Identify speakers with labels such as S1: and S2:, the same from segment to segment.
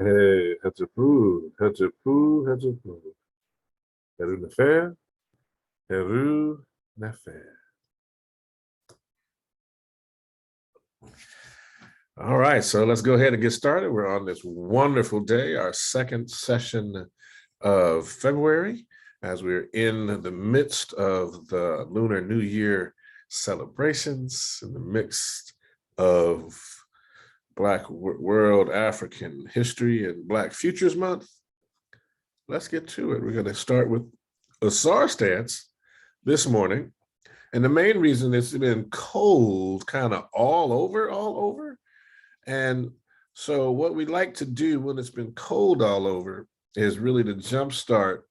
S1: Hey, Hatchapu, Hatchapu, Hatchapu. Heru Nefer, Heru Nefer. All right, so let's go ahead and get started. We're on this wonderful day, our second session of February, as we're in the midst of the Lunar New Year celebrations, in the midst of Black World African History and Black Futures Month. Let's get to it. We're going to start with Asar Stance this morning. And the main reason it's been cold kind of all over. And so what we like to do when it's been cold all over is really to jumpstart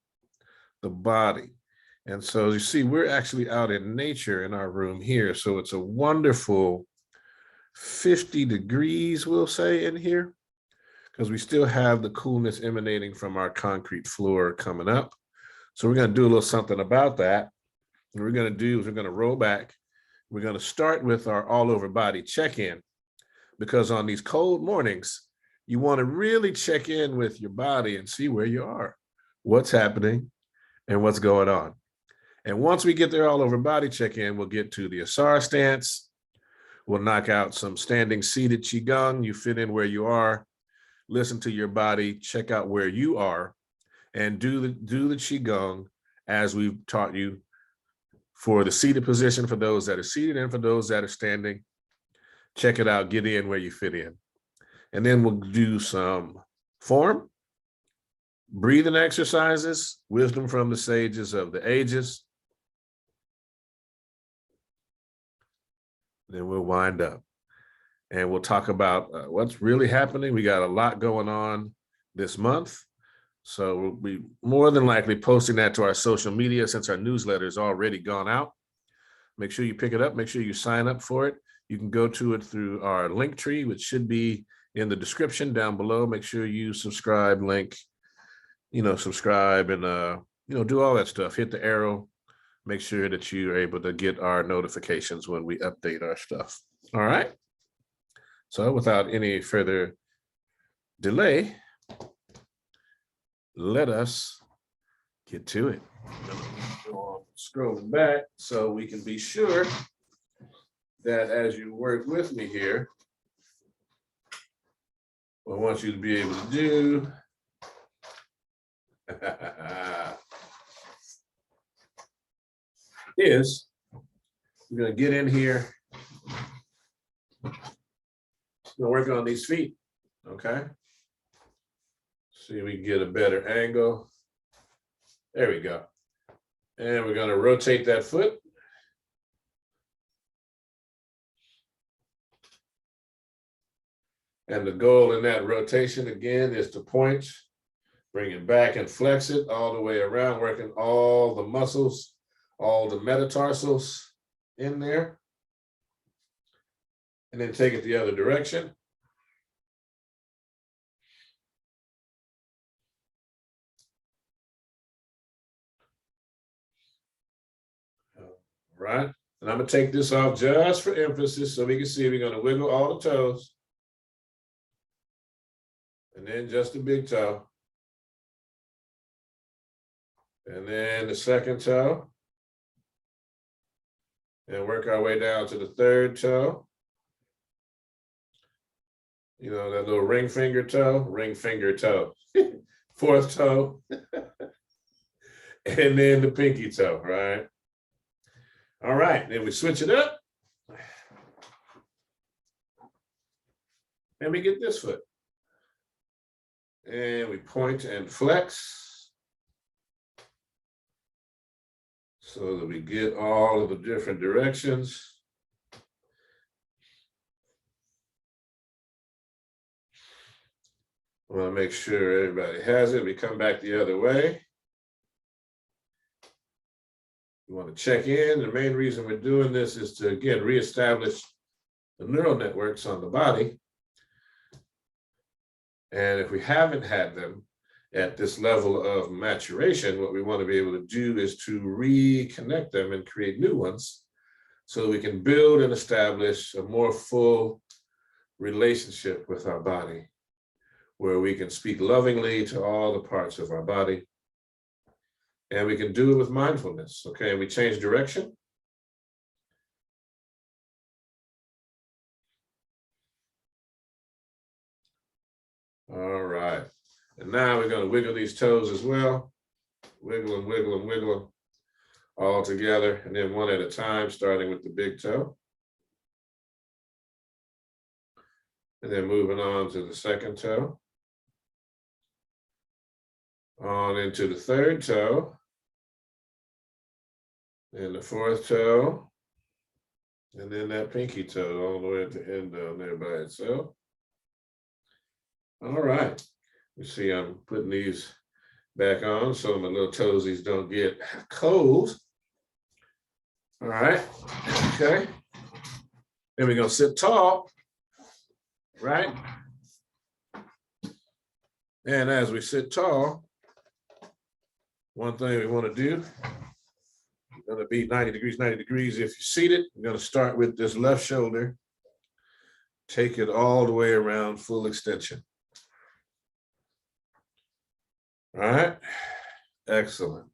S1: the body. And so you see, we're actually out in nature in our room here. So it's a wonderful 50 degrees, we'll say, in here, because we still have the coolness emanating from our concrete floor coming up. So we're going to do a little something about that. What we're going to do is we're going to roll back. We're going to start with our all over body check-in, because on these cold mornings, you want to really check in with your body and see where you are, what's happening, and what's going on. And once we get there all over body check-in, we'll get to the Asar Stance. We'll knock out some standing seated Qigong. You fit in where you are, listen to your body, check out where you are, and do the Qigong as we've taught you for the seated position for those that are seated and for those that are standing. Check it out, get in where you fit in. And then we'll do some form, breathing exercises, wisdom from the sages of the ages. Then we'll wind up and we'll talk about what's really happening. We got a lot going on this month. So we'll be more than likely posting that to our social media since our newsletter is already gone out. Make sure you pick it up. Make sure you sign up for it. You can go to it through our link tree, which should be in the description down below. Make sure you subscribe, subscribe and, do all that stuff. Hit the arrow. Make sure that you're able to get our notifications when we update our stuff. All right. So without any further delay, let us get to it. Scrolling back so we can be sure that as you work with me here, what I want you to be able to do is we're going to get in here. We're going to work on these feet, okay? See if we can get a better angle. There we go. And we're going to rotate that foot. And the goal in that rotation, again, is to point, bring it back and flex it all the way around, working all the muscles, all the metatarsals in there. And then take it the other direction. Right, and I'm gonna take this off just for emphasis so we can see we're gonna wiggle all the toes. And then just the big toe. And then the second toe. And work our way down to the third toe. You know, that little ring finger toe. Fourth toe. And then the pinky toe, right? All right, then we switch it up. And we get this foot. And we point and flex. So that we get all of the different directions. I want to make sure everybody has it. We come back the other way. We want to check in. The main reason we're doing this is to, again, reestablish the neural networks on the body. And if we haven't had them at this level of maturation, what we want to be able to do is to reconnect them and create new ones so that we can build and establish a more full relationship with our body, where we can speak lovingly to all the parts of our body. And we can do it with mindfulness. Okay, we change direction. All right. And now we're going to wiggle these toes as well. Wiggle and wiggle and wiggle all together, and then one at a time, starting with the big toe. And then moving on to the second toe. On into the third toe. And the fourth toe. And then that pinky toe all the way at the end down there by itself. All right. You see I'm putting these back on so my little toesies don't get cold. All right. Okay. Then we're going to sit tall. Right? And as we sit tall, one thing we want to do, we're going to be 90 degrees, 90 degrees. If you're seated, we're going to start with this left shoulder. Take it all the way around, full extension. All right. Excellent.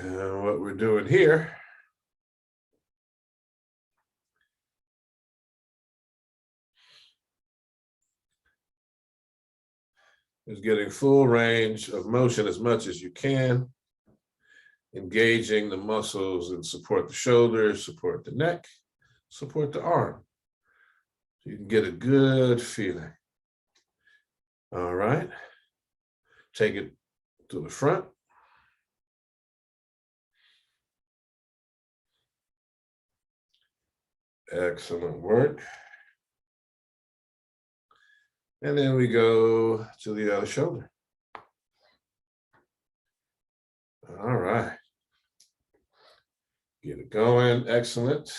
S1: And what we're doing here is getting full range of motion as much as you can, engaging the muscles and support the shoulders, support the neck, support the arm. So you can get a good feeling. All right. Take it to the front. Excellent work. And then we go to the other shoulder. All right. Get it going. Excellent.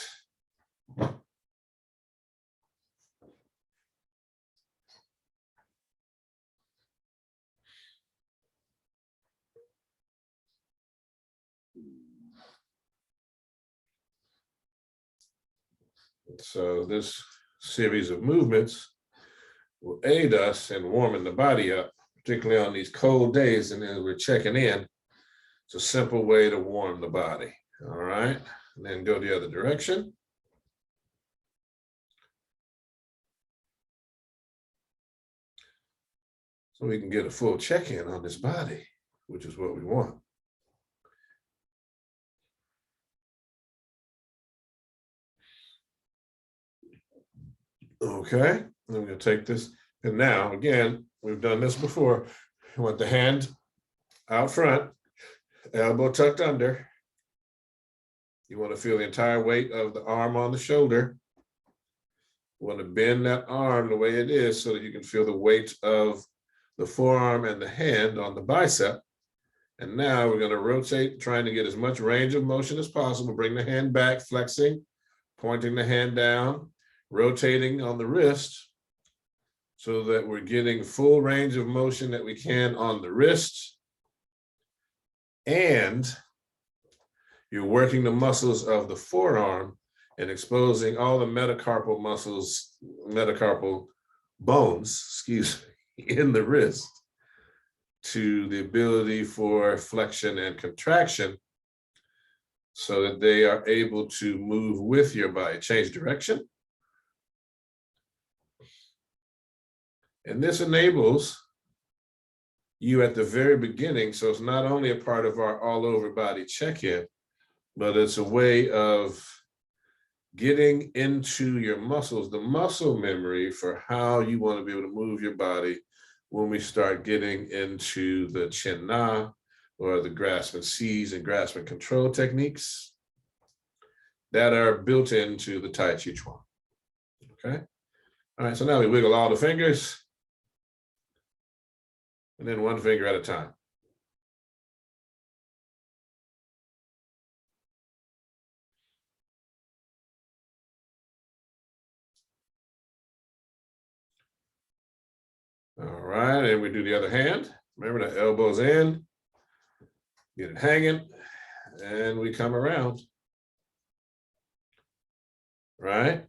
S1: So this series of movements will aid us in warming the body up, particularly on these cold days. And then we're checking in. It's a simple way to warm the body. All right. And then go the other direction. So we can get a full check-in on this body, which is what we want. Okay, I'm going to take this. And now, again, we've done this before. You want the hand out front, elbow tucked under. You want to feel the entire weight of the arm on the shoulder. You want to bend that arm the way it is so that you can feel the weight of the forearm and the hand on the bicep. And now we're going to rotate, trying to get as much range of motion as possible. Bring the hand back, flexing, pointing the hand down, rotating on the wrist so that we're getting full range of motion that we can on the wrist. And you're working the muscles of the forearm and exposing all the metacarpal muscles, metacarpal bones, excuse me, in the wrist to the ability for flexion and contraction so that they are able to move with your body, change direction. And this enables you at the very beginning, so it's not only a part of our all over body check-in, but it's a way of getting into your muscles, the muscle memory for how you want to be able to move your body when we start getting into the Chin Na or the grasp and seize and grasp and control techniques that are built into the Taijiquan. Okay. All right, so now we wiggle all the fingers and then one finger at a time. All right, and we do the other hand. Remember the elbows in, get it hanging, and we come around. right?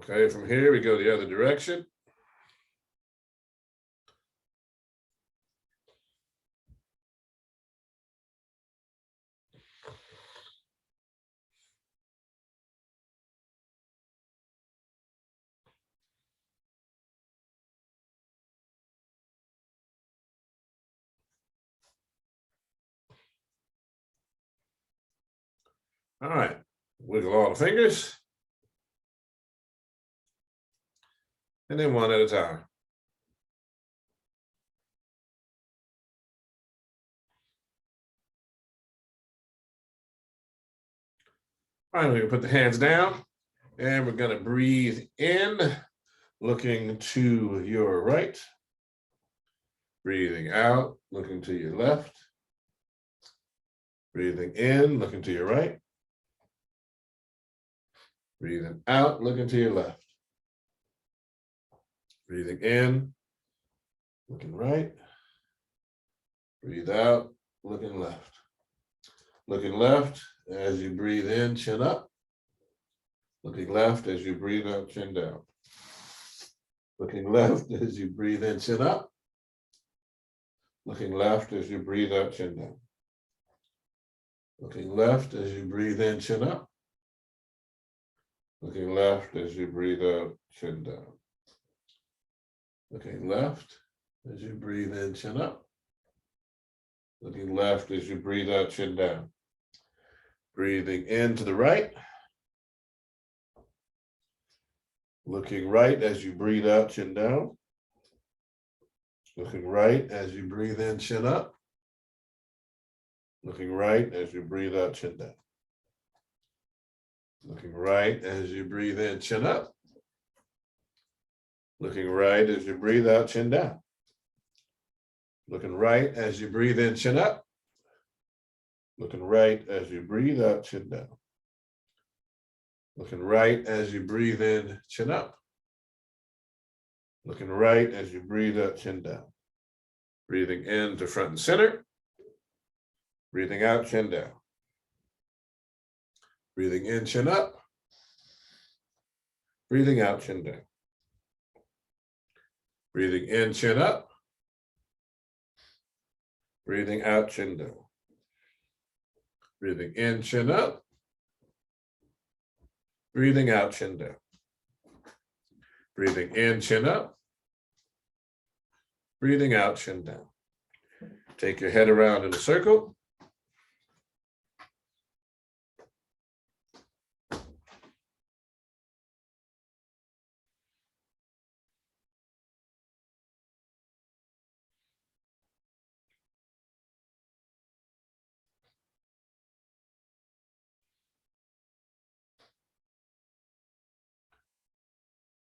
S1: Okay, from here we go the other direction. All right, wiggle all the fingers. And then one at a time. All right, we can put the hands down and we're gonna breathe in, looking to your right. Breathing out, looking to your left. Breathing in, looking to your right. Breathing out, looking to your left. Breathing in, looking right. Breathe out, looking left. Looking left as you breathe in, chin up. Looking left as you breathe out, chin down. Looking left as you breathe in, chin up. Looking left as you breathe out, chin down. Looking left as you breathe in, chin up. Looking left as you breathe out, chin down. Looking left as you breathe in, chin up. Looking left as you breathe out, chin down. Breathing in to the right. Looking right as you breathe out, chin down. Looking right as you breathe in, chin up. Looking right as you breathe out, chin down. Looking right as you breathe in, chin up. Looking right as you breathe out, chin down. Looking right as you breathe in, chin up. Looking right as you breathe out, chin down. Looking right as you breathe in, chin up. Looking right as you breathe out, chin down. Breathing in to front and center. Breathing out, chin down. Breathing in, chin up. Breathing out, chin down. Breathing in, chin up. Breathing out, chin down. Breathing in, chin up. Breathing out, chin down. Breathing in, chin up. Breathing out, chin down. Take your head around in a circle.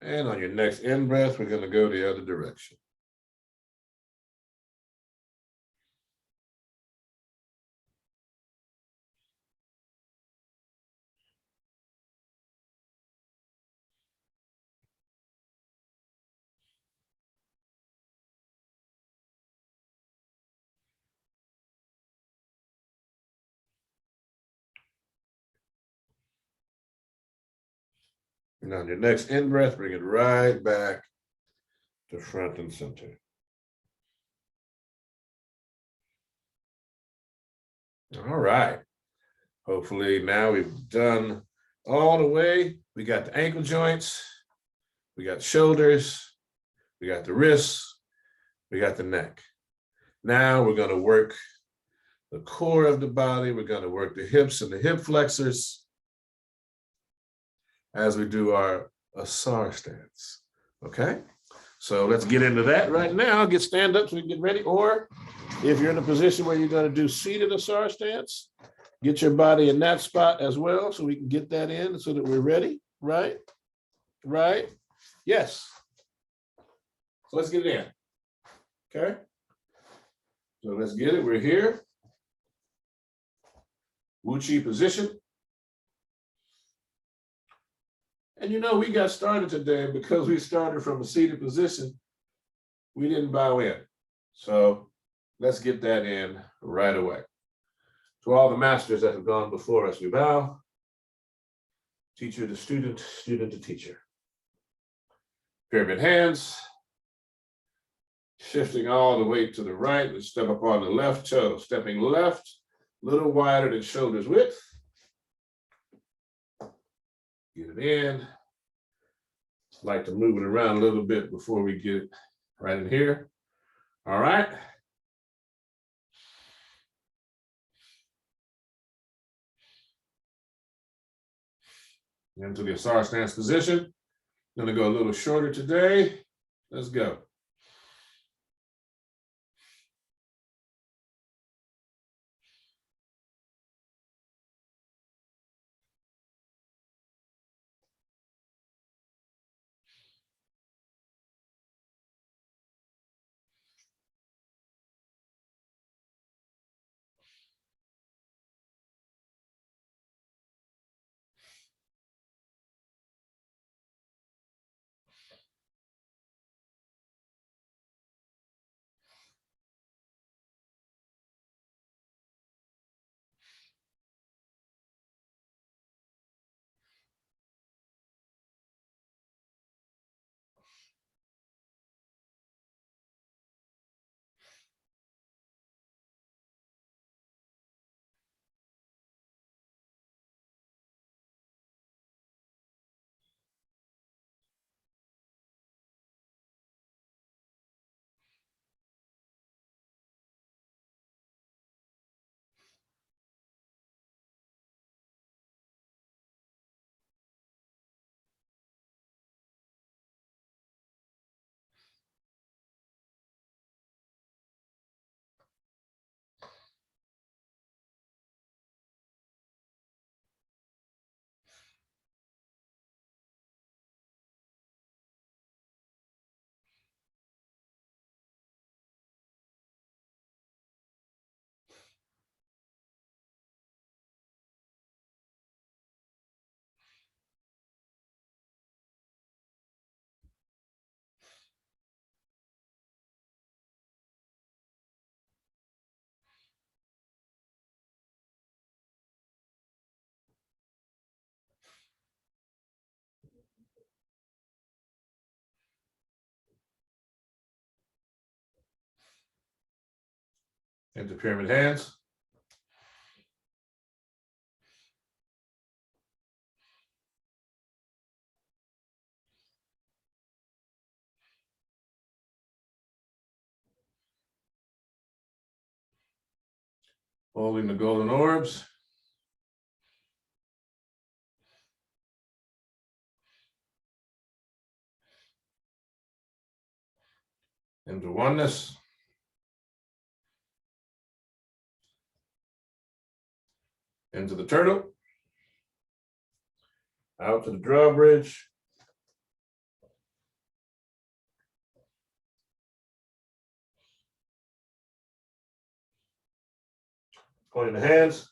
S1: And on your next in breath, we're going to go the other direction. And on your next in breath, bring it right back to front and center. All right. Hopefully now we've done all the way. We got the ankle joints, we got the shoulders, we got the wrists, we got the neck. Now we're going to work the core of the body. We're going to work the hips and the hip flexors as we do our Asar stance. Okay, so let's get into that right now. Get stand up so we can get ready. Or if you're in a position where you're going to do seated Asar stance, get your body in that spot as well so we can get that in so that we're ready. Right? Right? Yes. So let's get it in. Okay. So let's get it. We're here. Wu Chi position. And you know, we got started today because we started from a seated position. We didn't bow in. So let's get that in right away. To all the masters that have gone before us, we bow. Teacher to student, student to teacher. Pyramid hands. Shifting all the way to the right. Let's step up on the left toe. Stepping left, a little wider than shoulders width. Get it in. Like to move it around a little bit before we get right in here. All right. Into the Asar Stance position. Gonna go a little shorter today. Let's go. Into pyramid hands. Holding the golden orbs. Into oneness. Into the turtle. Out to the drawbridge. Pointing the hands.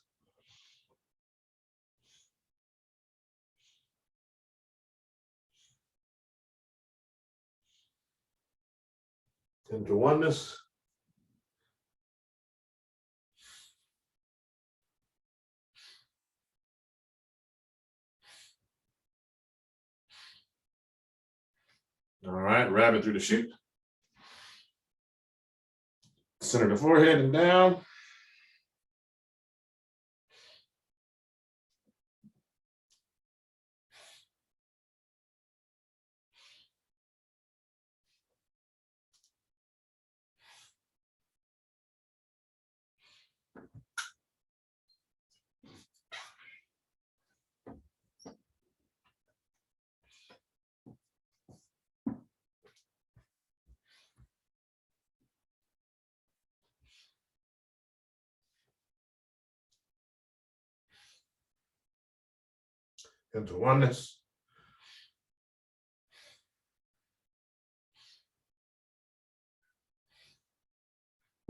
S1: Into oneness. All right, rabbit through the chute. Center the forehead and down. Into oneness.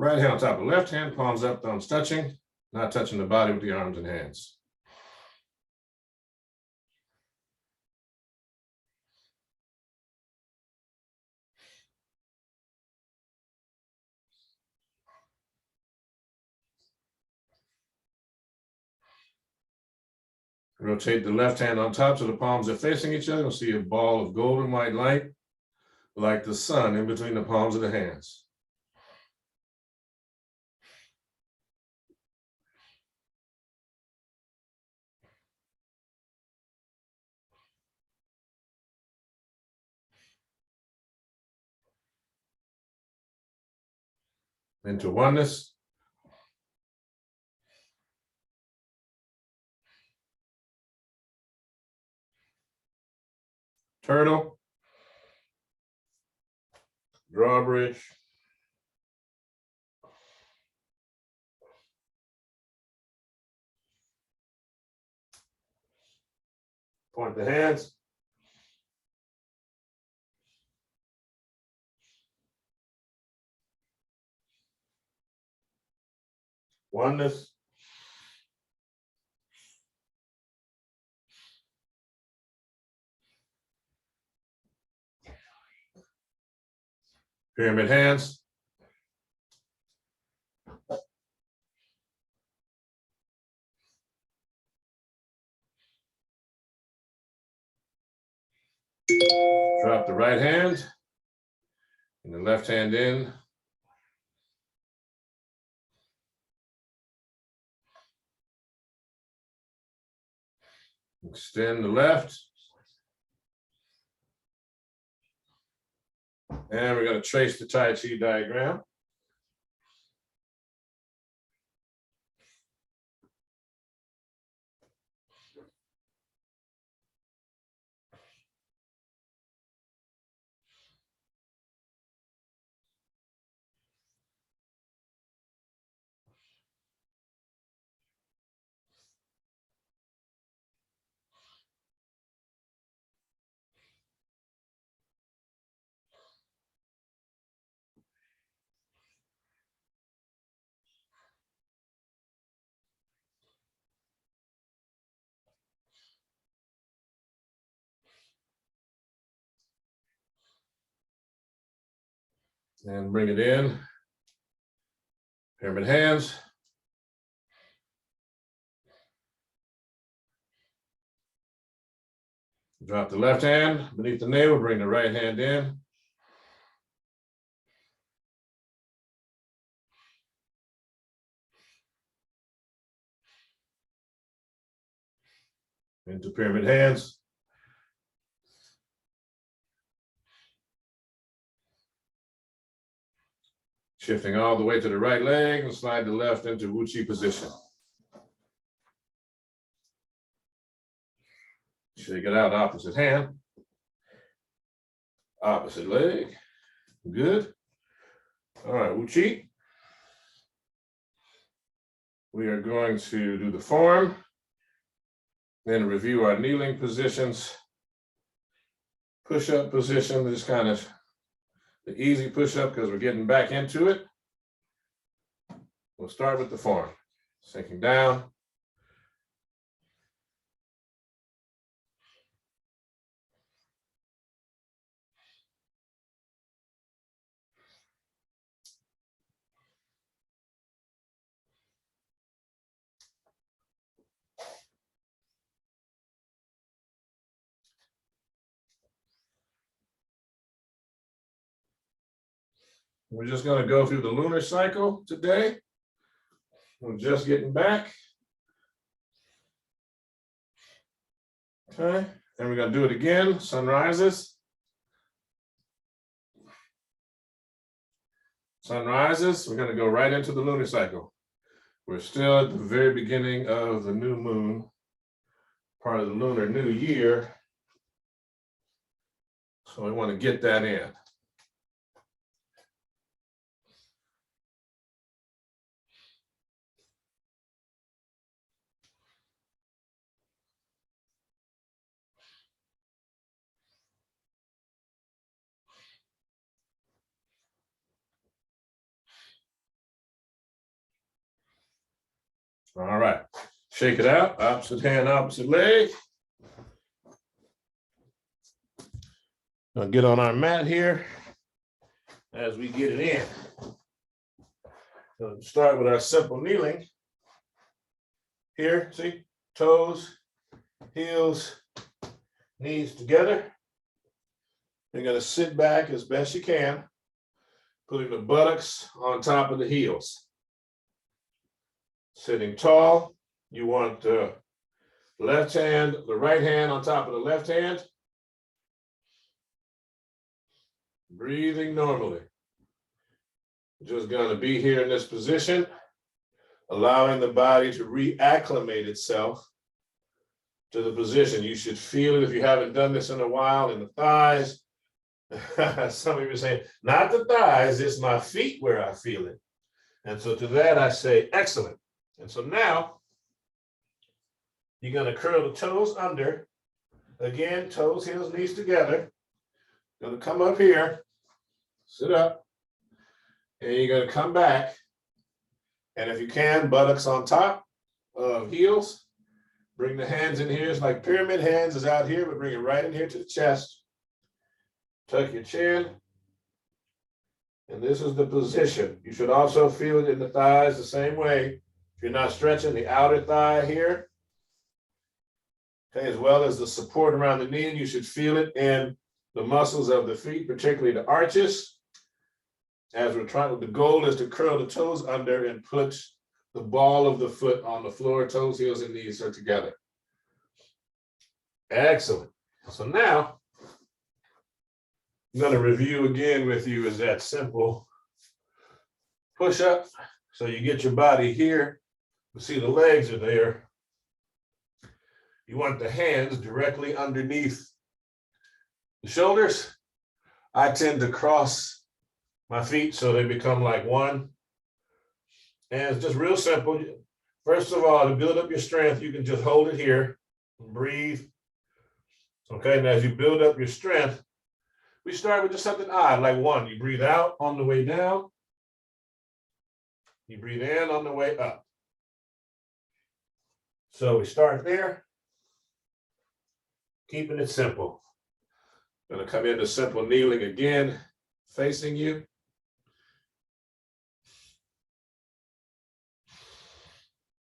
S1: Right hand on top of the left hand, palms up, thumbs touching, not touching the body with the arms and hands. Rotate the left hand on top so the palms are facing each other. You'll see a ball of golden white light, like the sun, in between the palms of the hands. Into oneness. Turtle. Drawbridge. Point the hands. Oneness. Pyramid hands. Drop the right hand and the left hand in. Extend the left. And we're going to trace the Tai Chi diagram. And bring it in. Pyramid hands. Drop the left hand beneath the navel, bring the right hand in. Into pyramid hands. Shifting all the way to the right leg and slide the left into Wu Chi position. Shake it out, opposite hand. Opposite leg. Good. All right, Wu Chi. We are going to do the form, then review our kneeling positions. Push-up position, just kind of the easy push-up because we're getting back into it. We'll start with the form. Sinking down. We're just going to go through the lunar cycle today. We're just getting back. Okay, and we're going to do it again. Sun rises. Sun rises. We're going to go right into the lunar cycle. We're still at the very beginning of the new moon, part of the lunar new year. So we want to get that in. All right. Shake it out. Opposite hand, opposite leg. Gonna get on our mat here as we get it in. So start with our simple kneeling. Here, see, toes, heels, knees together. You're gonna sit back as best you can, putting the buttocks on top of the heels. Sitting tall, you want the left hand, the right hand on top of the left hand. Breathing normally. Just gonna be here in this position, allowing the body to reacclimate itself to the position. You should feel it if you haven't done this in a while in the thighs. Some of you are saying, not the thighs, it's my feet where I feel it. And so to that I say, excellent. And so now, you're gonna curl the toes under. Again, toes, heels, knees together. Gonna come up here, sit up, and you're gonna come back. And if you can, buttocks on top of heels. Bring the hands in here. It's like pyramid hands is out here, but bring it right in here to the chest. Tuck your chin. And this is the position. You should also feel it in the thighs the same way. If you're not stretching the outer thigh here, okay, as well as the support around the knee, you should feel it in the muscles of the feet, particularly the arches. As we're trying, the goal is to curl the toes under and put the ball of the foot on the floor, toes, heels, and knees are together. Excellent. So now, I'm going to review again with you is that simple push-up. So you get your body here. You see the legs are there. You want the hands directly underneath the shoulders. I tend to cross my feet so they become like one. And it's just real simple. First of all, to build up your strength, you can just hold it here and breathe. Okay, and as you build up your strength, we start with just something odd, like one. You breathe out on the way down. You breathe in on the way up. So we start there, keeping it simple. Gonna come into simple kneeling again, facing you.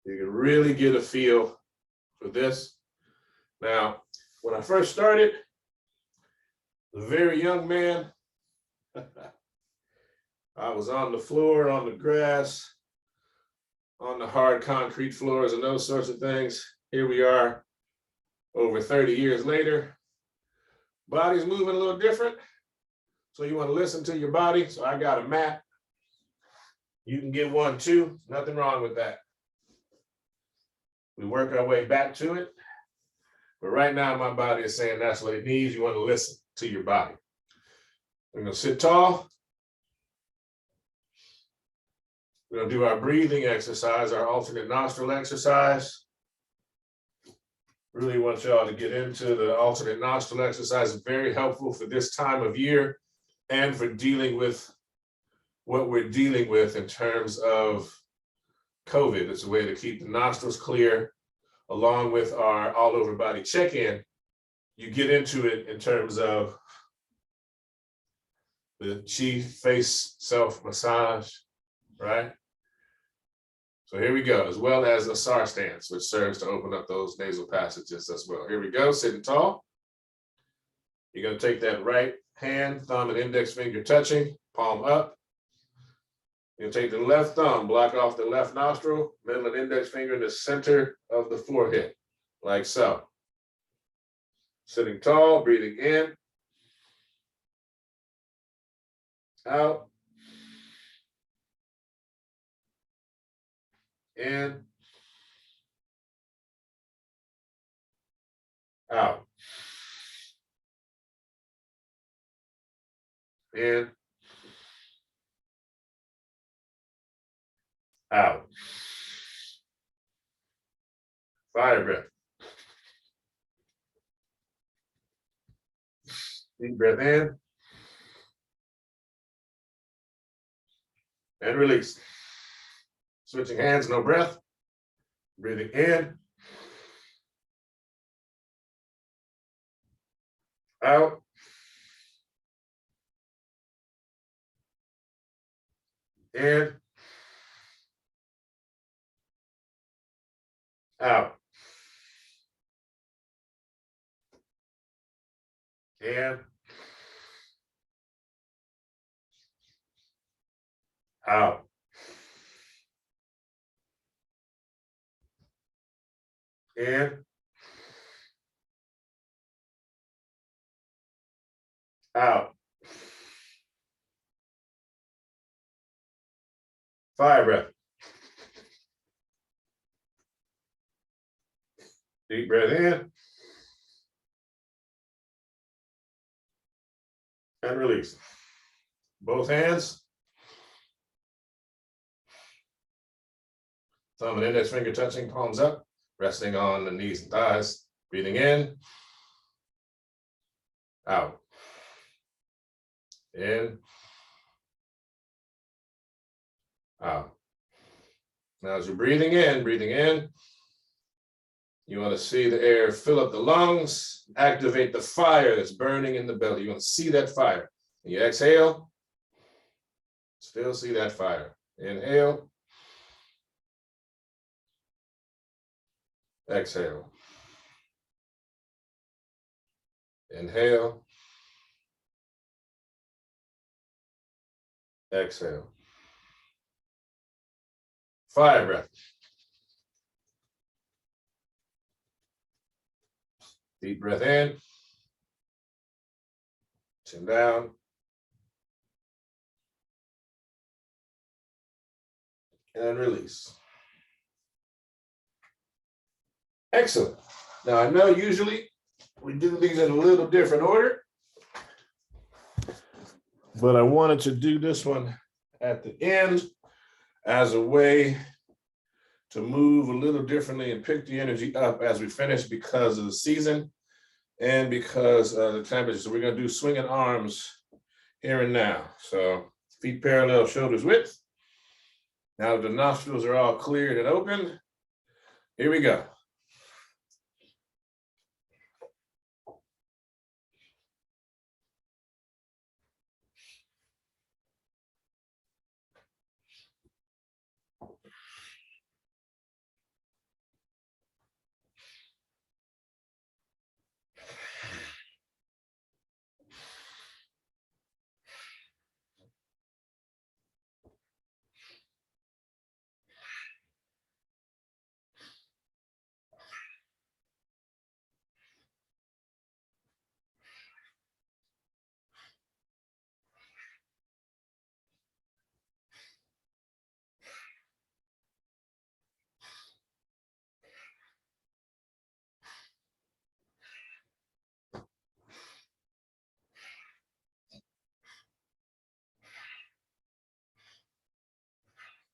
S1: You can really get a feel for this. Now, when I first started, a very young man, I was on the floor, on the grass, on the hard concrete floors and those sorts of things. Here we are over 30 years later. Body's moving a little different. So you want to listen to your body. So I got a mat. You can get one too. Nothing wrong with that. We work our way back to it. But right now, my body is saying that's what it needs. You want to listen to your body. We're going to sit tall. We're going to do our breathing exercise, our alternate nostril exercise. Really want y'all to get into the alternate nostril exercise. It's very helpful for this time of year and for dealing with what we're dealing with in terms of COVID. It's a way to keep the nostrils clear, along with our all over body check-in. You get into it in terms of the chi face self massage, right? So here we go, as well as Asar Stance, which serves to open up those nasal passages as well. Here we go, sitting tall. You're gonna take that right hand, thumb and index finger touching, palm up. You'll take the left thumb, block off the left nostril, middle and index finger in the center of the forehead, like so. Sitting tall, breathing in, out, in, out, in, out. Fire breath. Deep breath in. And release. Switching hands, no breath. Breathing in, out, in, out, in, out. In, out. Fire breath. Deep breath in and release. Both hands. Thumb and index finger touching, palms up, resting on the knees and thighs. Breathing in, out, in, out. Now, as you're breathing in, you want to see the air fill up the lungs, activate the fire that's burning in the belly. You want to see that fire. And you exhale, still see that fire. Inhale, exhale. Inhale, exhale. Fire breath. Deep breath in, chin down, and release. Excellent. Now, I know usually we do these in a little different order, but I wanted to do this one at the end as a way to move a little differently and pick the energy up as we finish because of the season and because of the temperature. So we're going to do swinging arms here and now. So feet parallel, shoulders width. Now that the nostrils are all cleared and open, here we go.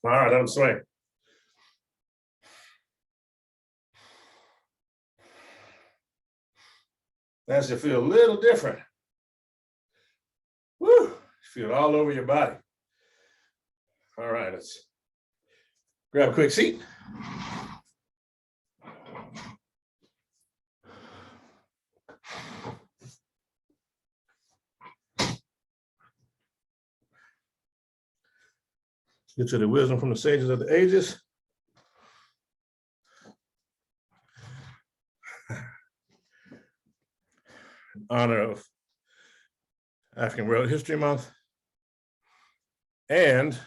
S1: All right, let them swing. That should feel a little different. Woo, feel it all over your body. All right, let's grab a quick seat. Get to the wisdom from the sages of the ages. In honor of African World History Month and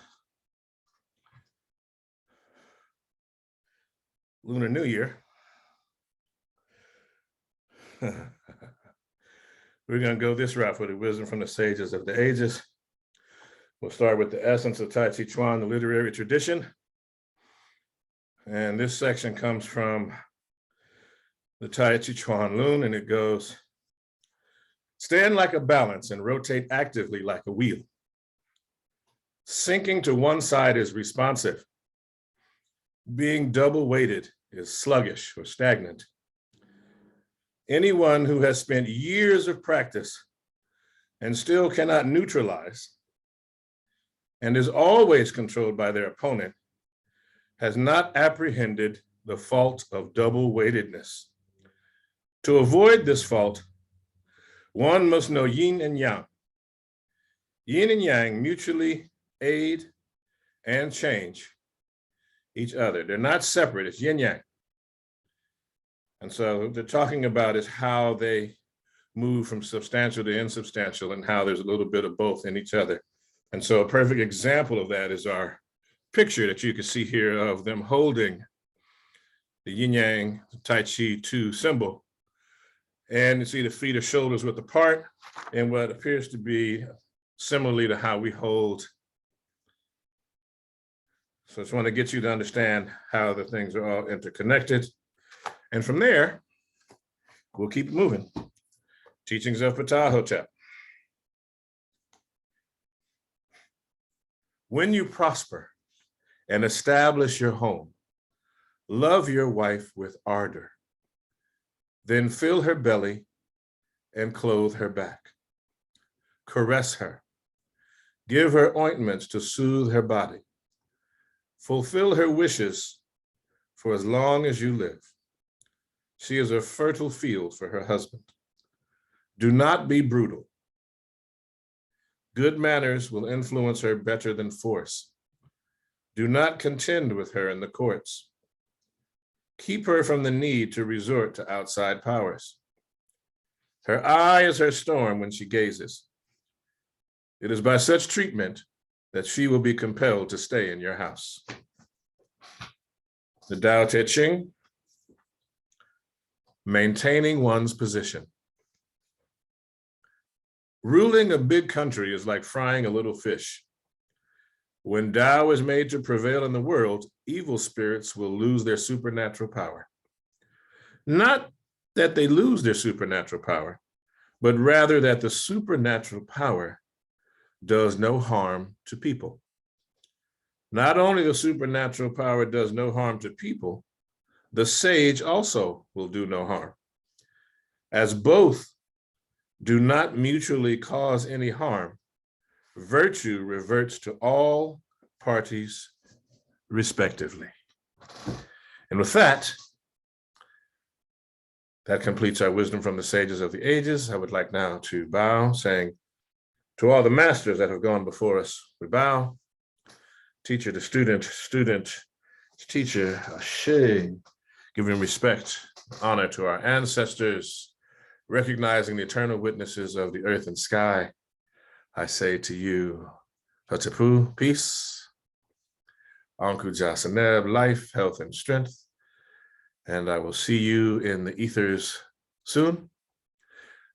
S1: Lunar New Year. We're going to go this route for the wisdom from the sages of the ages. We'll start with the essence of Taijiquan, the literary tradition. And this section comes from the Taijiquan Lun, and it goes, stand like a balance and rotate actively like a wheel. Sinking to one side is responsive. Being double weighted is sluggish or stagnant. Anyone who has spent years of practice and still cannot neutralize and is always controlled by their opponent has not apprehended the fault of double-weightedness. To avoid this fault, one must know yin and yang. Yin and yang mutually aid and change each other. They're not separate, it's yin yang. And so what they're talking about is how they move from substantial to insubstantial and how there's a little bit of both in each other. And so a perfect example of that is our picture that you can see here of them holding the yin yang Tai Chi 2 symbol. And you see the feet or shoulders width apart and what appears to be similarly to how we hold. So I just want to get you to understand how the things are all interconnected. And from there, we'll keep moving. Teachings of Ptahhotep. When you prosper and establish your home, love your wife with ardor. Then fill her belly and clothe her back. Caress her. Give her ointments to soothe her body. Fulfill her wishes for as long as you live. She is a fertile field for her husband. Do not be brutal. Good manners will influence her better than force. Do not contend with her in the courts. Keep her from the need to resort to outside powers. Her eye is her storm when she gazes. It is by such treatment that she will be compelled to stay in your house. The Tao Te Ching, maintaining one's position. Ruling a big country is like frying a little fish. When Tao is made to prevail in the world, evil spirits will lose their supernatural power. Not that they lose their supernatural power, but rather that the supernatural power does no harm to people. Not only the supernatural power does no harm to people, the sage also will do no harm. As both do not mutually cause any harm, virtue reverts to all parties respectively. And with that, that completes our wisdom from the sages of the ages. I would like now to bow, saying to all the masters that have gone before us, we bow. Teacher to student, student to teacher, ashe, giving respect, honor to our ancestors, recognizing the eternal witnesses of the earth and sky. I say to you, Hatapu, peace, Anku Jasaneb, life, health, and strength. And I will see you in the ethers soon.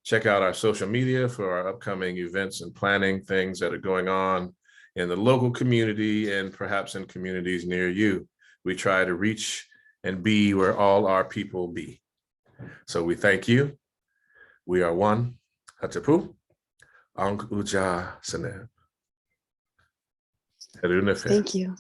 S1: Check out our social media for our upcoming events and planning, things that are going on in the local community and perhaps in communities near you. We try to reach and be where all our people be. So we thank you. We are one. Hatapu. Ankh Uja Saneb.
S2: Thank you.